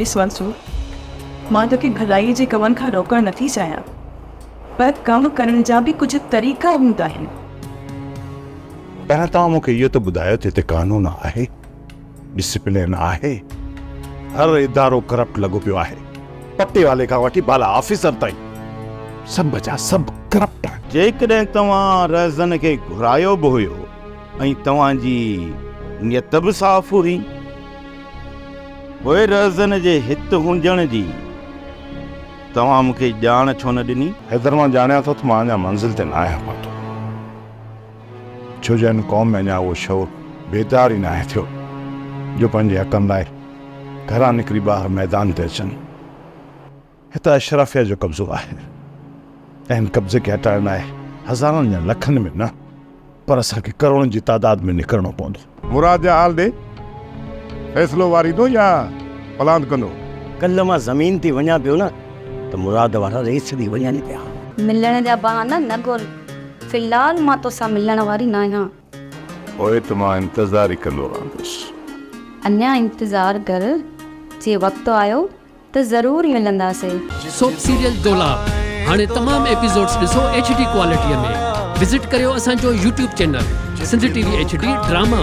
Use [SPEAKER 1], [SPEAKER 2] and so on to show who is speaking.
[SPEAKER 1] ॾिस वंसु, मां तोखे भलाई जे कमनि खां रोकणु नथी चाहियां, पर कमु करण जा बि कुझु तरीक़ा हूंदा आहिनि।
[SPEAKER 2] पहिरां तव्हां मूंखे इहो त ॿुधायो त हिते कानून आहे, डिसिप्लिन आहे। हर इदारो करप्ट लॻो पियो आहे, पटे वाले खां वठी बाला ऑफिसर ताईं सभु जा सभु करप्ट आहे। जेकॾहिं तव्हां रज़न खे घुरायो बि हुयो ऐं तव्हांजी नियत बि साफ़ हुई, पोइ रज़न जे हित हुजण जी तव्हां मूंखे ॼाण छो न ॾिनी? हैदर मां ॼाणिया थो त मां अञा मंज़िल ते न आहियां पहुतो, छो जो हिन क़ौम में अञा उहो शौक़ बेदार ई न आहे थियो जो पंहिंजे हक़नि लाइ घरां निकिरी ॿाहिरि मैदान ते अचनि। हिते अशराफिया जो कब्ज़ो आहे ऐं हिन कब्ज़े खे हटाइण लाइ हज़ारनि या लखनि में न, पर असांखे करोड़नि जी तादाद में निकिरणो पवंदो।
[SPEAKER 3] मुराद जा हाल ॾे, फ़ैसिलो वारींदो या पलांद कंदो?
[SPEAKER 4] कल्ह मां ज़मीन ते वञा पियो न त मुराद वारा रेस ॾेई वञनि पिया।
[SPEAKER 5] मिलण जा बहाना न ॻोल्ह, फ़िलहाल मां तोसां मिलण वारी न आहियां।
[SPEAKER 2] पोइ त मां इंतज़ार ई कंदो रहंदुसि।
[SPEAKER 5] अञा इंतज़ार कर, जे वक़्तु आयो त ज़रूर मिलंदासीं।
[SPEAKER 6] सोप सीरियल डोलाप हाणे तमाम एपिसोड्स ॾिसो HD क्वालिटीअ में। विज़िट करियो असांजो YouTube channel Sindh TV HD drama.